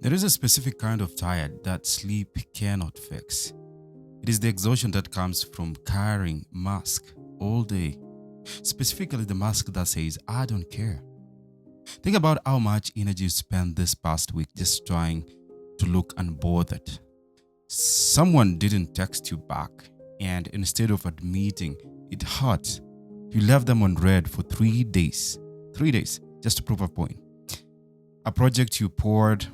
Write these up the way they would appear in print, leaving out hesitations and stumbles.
There is a specific kind of tired that sleep cannot fix. It is the exhaustion that comes from carrying mask all day. Specifically the mask that says, I don't care. Think about how much energy you spent this past week just trying to look unbothered. Someone didn't text you back, and instead of admitting it hurt, you left them on red for 3 days. 3 days, just to prove a point. A project you poured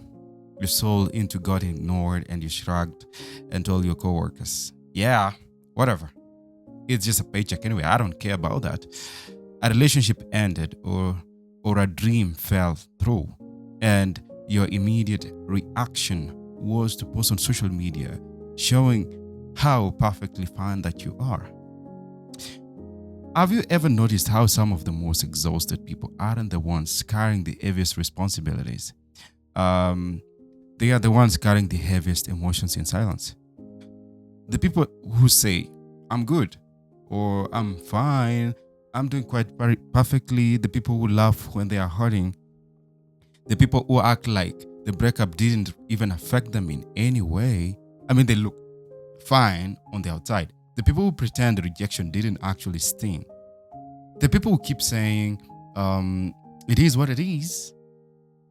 your soul into got ignored, and you shrugged and told your coworkers, yeah, whatever. It's just a paycheck anyway. I don't care about that. A relationship ended, or a dream fell through, and your immediate reaction was to post on social media showing how perfectly fine that you are. Have you ever noticed how some of the most exhausted people aren't the ones carrying the heaviest responsibilities? Um, they are the ones carrying the heaviest emotions in silence. The people who say, I'm good, or I'm fine, I'm doing quite perfectly, the people who laugh when they are hurting, the people who act like the breakup didn't even affect them in any way. I mean, they look fine on the outside. The people who pretend the rejection didn't actually sting. The people who keep saying, it is what it is,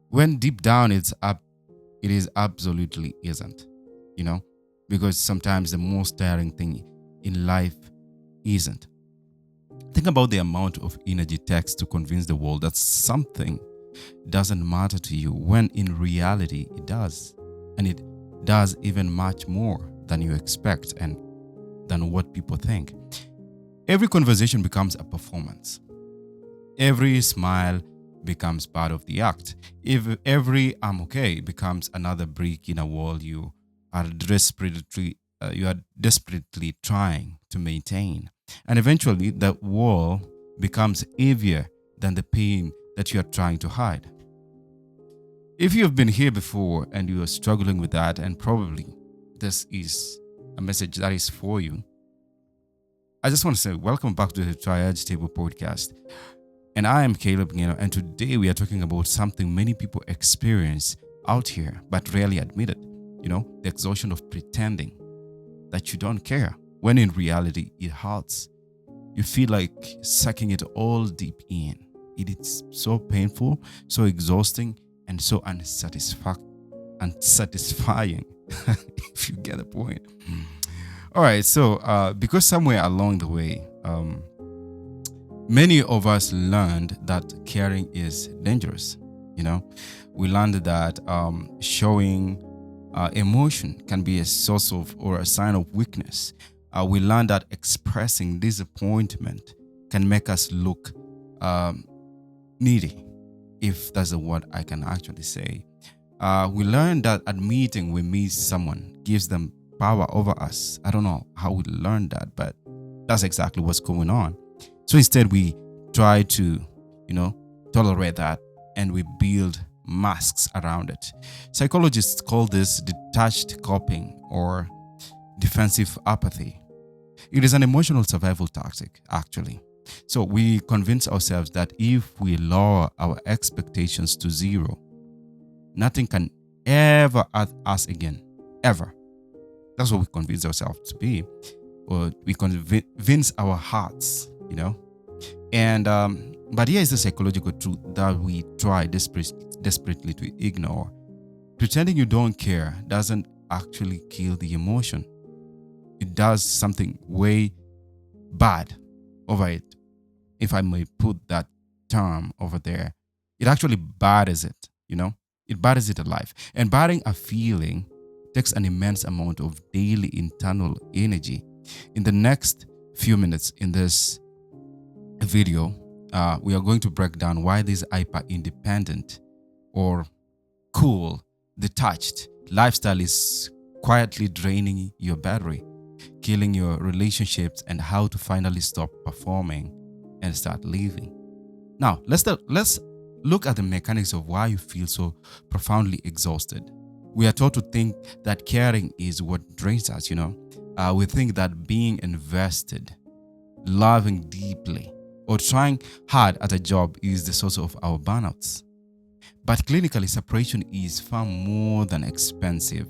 when deep down it is absolutely isn't, you know? Because sometimes the most tiring thing in life isn't. Think about the amount of energy it takes to convince the world that something doesn't matter to you when in reality it does. And it does even much more than you expect and than what people think. Every conversation becomes a performance. Every smile becomes part of the act. If every I'm okay becomes another brick in a wall you are desperately trying to maintain. And eventually that wall becomes heavier than the pain that you are trying to hide. If you have been here before and you are struggling with that, and probably this is a message that is for you, I just want to say welcome back to the Triage Table podcast. And I am Caleb Ngeno, and today we are talking about something many people experience out here but rarely admit it. The exhaustion of pretending that you don't care when in reality it hurts. You feel like sucking it all deep in. It is so painful, so exhausting, and so unsatisfying, if you get the point. All right, so because somewhere along the way, many of us learned that caring is dangerous. We learned that showing emotion can be a source of or a sign of weakness. We learned that expressing disappointment can make us look needy, if that's the word I can actually say. We learned that admitting we miss someone gives them power over us. I don't know how we learned that, but that's exactly what's going on. So instead, we try to, tolerate that, and we build masks around it. Psychologists call this detached coping or defensive apathy. It is an emotional survival tactic, actually. So we convince ourselves that if we lower our expectations to zero, nothing can ever hurt us again, ever. That's what we convince ourselves to be, or we convince our hearts. And but here is the psychological truth that we try desperately to ignore. Pretending you don't care doesn't actually kill the emotion. It does something way bad over it, if I may put that term over there. It actually batters it. It batters it alive. And battering a feeling takes an immense amount of daily internal energy. In the next few minutes in this video, we are going to break down why this hyper independent or cool, detached lifestyle is quietly draining your battery, killing your relationships, and how to finally stop performing and start living. Now, let's look at the mechanics of why you feel so profoundly exhausted. We are taught to think that caring is what drains us. We think that being invested, loving deeply, or trying hard at a job is the source of our burnouts. But clinically, separation is far more than expensive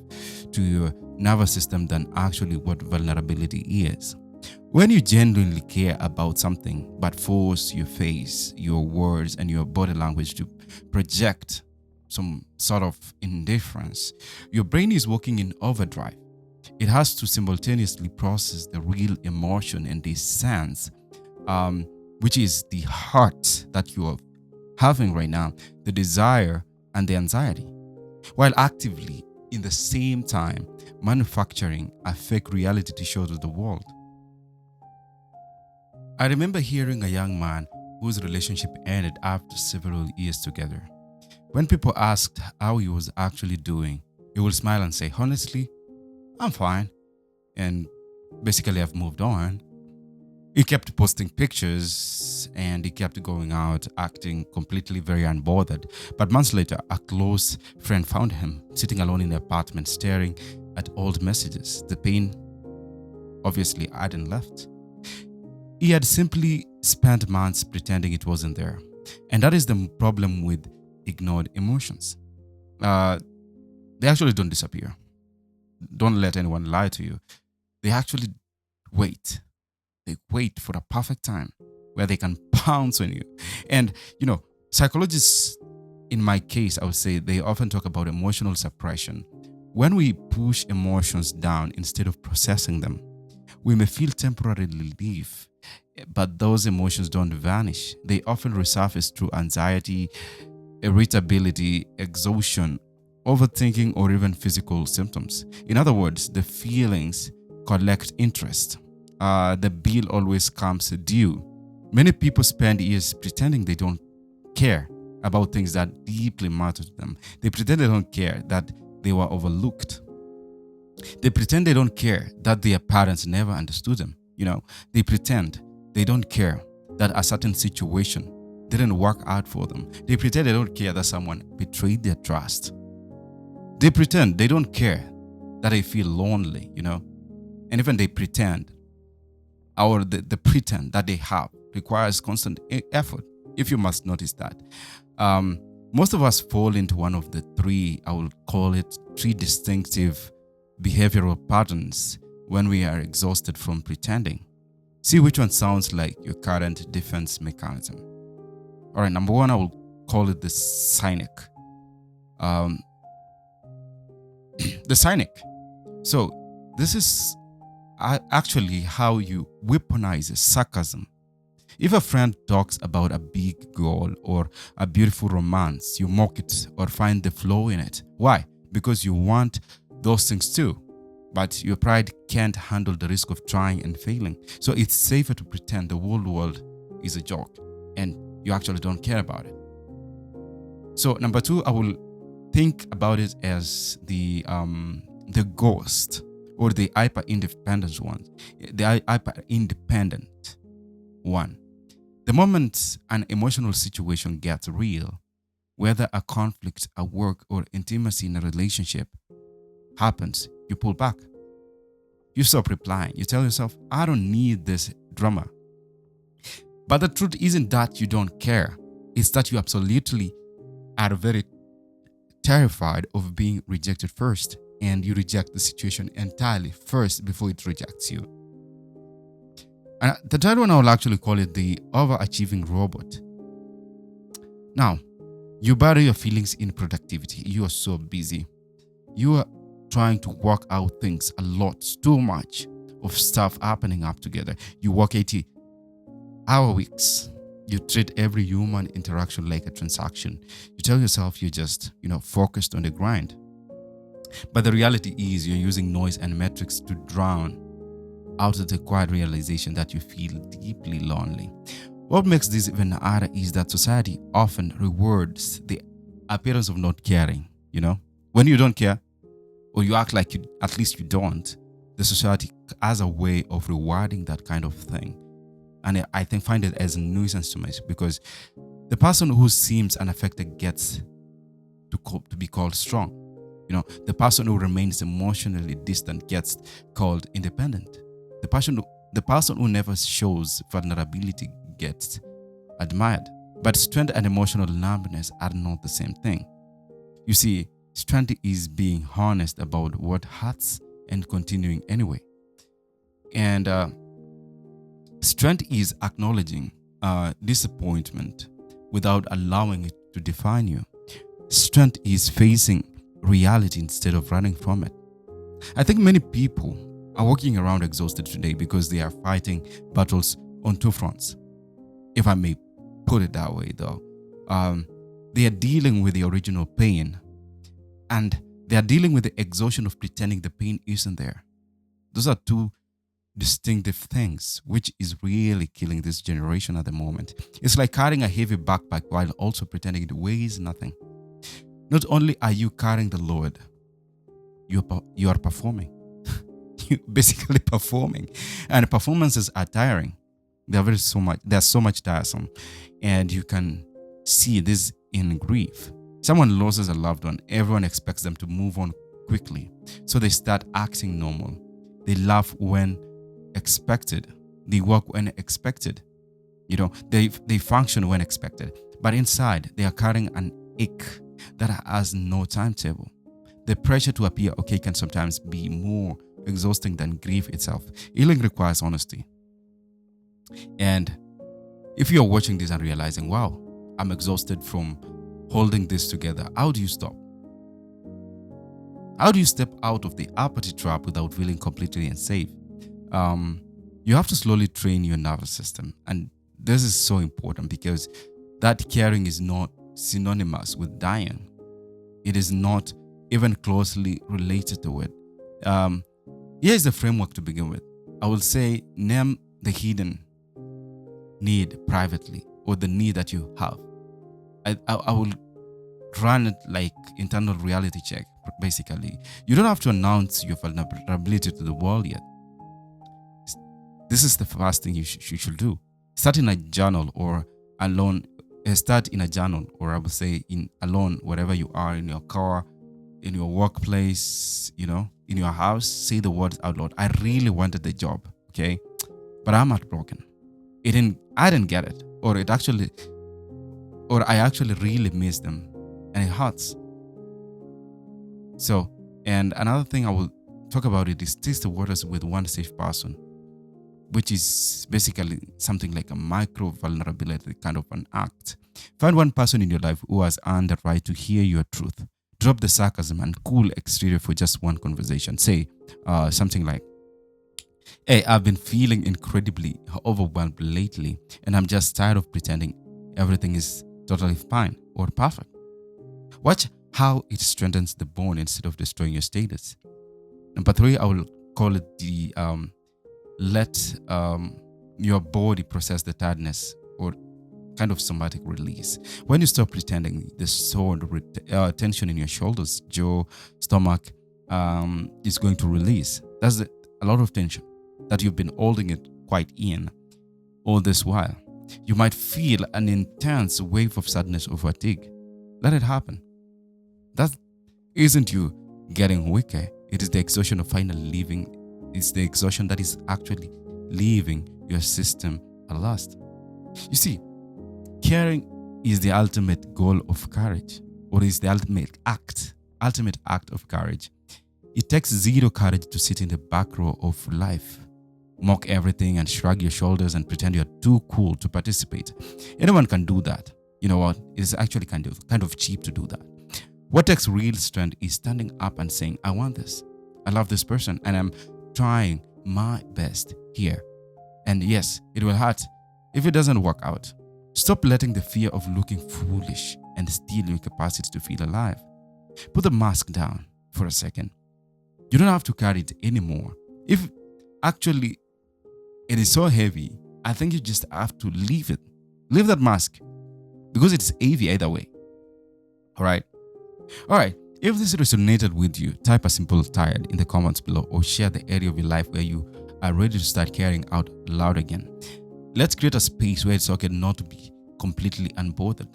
to your nervous system than actually what vulnerability is. When you genuinely care about something but force your face, your words, and your body language to project some sort of indifference, your brain is working in overdrive. It has to simultaneously process the real emotion and the sense, which is the heart that you are having right now, the desire and the anxiety, while actively, in the same time, manufacturing a fake reality to show to the world. I remember hearing a young man whose relationship ended after several years together. When people asked how he was actually doing, he would smile and say, "Honestly, I'm fine." And basically, I've moved on. He kept posting pictures and he kept going out, acting completely very unbothered. But months later, a close friend found him sitting alone in the apartment, staring at old messages. The pain obviously hadn't left. He had simply spent months pretending it wasn't there. And that is the problem with ignored emotions. They actually don't disappear. Don't let anyone lie to you. They actually wait. They wait for the perfect time where they can pounce on you. And, psychologists, in my case, I would say they often talk about emotional suppression. When we push emotions down instead of processing them, we may feel temporary relief, but those emotions don't vanish. They often resurface through anxiety, irritability, exhaustion, overthinking, or even physical symptoms. In other words, the feelings collect interest. The bill always comes due. Many people spend years pretending they don't care about things that deeply matter to them. They pretend they don't care that they were overlooked. They pretend they don't care that their parents never understood them. They pretend they don't care that a certain situation didn't work out for them. They pretend they don't care that someone betrayed their trust. They pretend they don't care that they feel lonely, and even they pretend, or the pretend that they have requires constant effort, if you must notice that. Most of us fall into one of the I will call it three distinctive behavioral patterns when we are exhausted from pretending. See which one sounds like your current defense mechanism. All right, number one, I will call it the cynic. The cynic. So this is actually how you weaponize sarcasm. If a friend talks about a big goal or a beautiful romance, you mock it or find the flaw in it. Why? Because you want those things too, but your pride can't handle the risk of trying and failing. So it's safer to pretend the whole world is a joke and you actually don't care about it. So number two, I will think about it as the ghost, or the hyper-independent one. The hyper-independent one. The moment an emotional situation gets real, whether a conflict at work or intimacy in a relationship happens, you pull back. You stop replying. You tell yourself, "I don't need this drama." But the truth isn't that you don't care. It's that you absolutely are very terrified of being rejected first, and you reject the situation entirely first before it rejects you. And the third one, I will actually call it the overachieving robot. Now, you bury your feelings in productivity. You are so busy. You are trying to work out things a lot, too much of stuff happening up together. You work 80-hour weeks. You treat every human interaction like a transaction. You tell yourself you're just, focused on the grind. But the reality is you're using noise and metrics to drown out the quiet realization that you feel deeply lonely. What makes this even harder is that society often rewards the appearance of not caring. When you don't care, or you act like at least you don't, the society has a way of rewarding that kind of thing. And I find it as a nuisance to me, because the person who seems unaffected gets to be called strong. The person who remains emotionally distant gets called independent. The person who never shows vulnerability gets admired. But strength and emotional numbness are not the same thing. You see, strength is being honest about what hurts and continuing anyway. And strength is acknowledging disappointment without allowing it to define you. Strength is facing reality instead of running from it. I think many people are walking around exhausted today because they are fighting battles on two fronts, if I may put it that way, though. They are dealing with the original pain, and they are dealing with the exhaustion of pretending the pain isn't there. Those are two distinctive things, which is really killing this generation at the moment. It's like carrying a heavy backpack while also pretending it weighs nothing. Not only are you carrying the load, you are performing. You basically performing, and performances are tiring. They're so much tiresome, and you can see this in grief. Someone loses a loved one, everyone expects them to move on quickly, so they start acting normal. They laugh when expected, they work when expected, they function when expected, but inside they are carrying an ache that has no timetable. The pressure to appear okay can sometimes be more exhausting than grief itself. Healing requires honesty. And if you're watching this and realizing, wow, I'm exhausted from holding this together, how do you stop? How do you step out of the apathy trap without feeling completely unsafe? You have to slowly train your nervous system. And this is so important because that caring is not synonymous with dying. It is not even closely related to it. Here's the framework to begin with. I will say, name the hidden need privately, or the need that you have. I will run it like internal reality check, basically. You don't have to announce your vulnerability to the world yet. This is the first thing you should do. Start in a journal or alone. Start in a journal, or I would say in alone, wherever you are, in your car, in your workplace, in your house. Say the words out loud. I really wanted the job, okay, but I'm heartbroken. I didn't get it, or I actually really miss them, and it hurts. So, and another thing I will talk about it is test the waters with one safe person, which is basically something like a micro vulnerability kind of an act. Find one person in your life who has earned the right to hear your truth. Drop the sarcasm and cool exterior for just one conversation. Say something like, hey, I've been feeling incredibly overwhelmed lately, and I'm just tired of pretending everything is totally fine or perfect. Watch how it strengthens the bond instead of destroying your status. Number 3, I will call it the let your body process the tiredness, or kind of somatic release. When you stop pretending, the stored tension in your shoulders, jaw, stomach is going to release. That's a lot of tension that you've been holding it quite in all this while. You might feel an intense wave of sadness or fatigue. Let it happen. That isn't you getting weaker. It is the exhaustion of finally leaving. It's the exhaustion that is actually leaving your system at last. You see, caring is the ultimate goal of courage, or is the ultimate act of courage. It takes zero courage to sit in the back row of life, mock everything and shrug your shoulders and pretend you're too cool to participate. Anyone can do that. You know what? It's actually kind of cheap to do that. What takes real strength is standing up and saying, I want this. I love this person, and I'm trying my best here. And yes, it will hurt if it doesn't work out. Stop letting the fear of looking foolish and steal your capacity to feel alive. Put the mask down for a second. You don't have to carry it anymore. If actually it is so heavy, I think you just have to leave it. Leave that mask, because it's heavy either way. All right. If this resonated with you, type a simple tired in the comments below, or share the area of your life where you are ready to start caring out loud again. Let's create a space where it's okay not to be completely unbothered.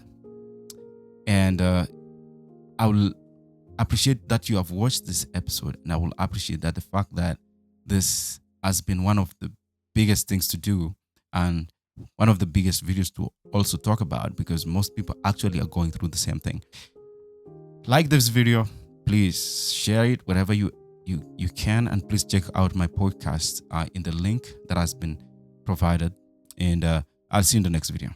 And I will appreciate that you have watched this episode, and I will appreciate that the fact that this has been one of the biggest things to do, and one of the biggest videos to also talk about, because most people actually are going through the same thing. Like this video, please share it wherever you can, and please check out my podcast in the link that has been provided. And I'll see you in the next video.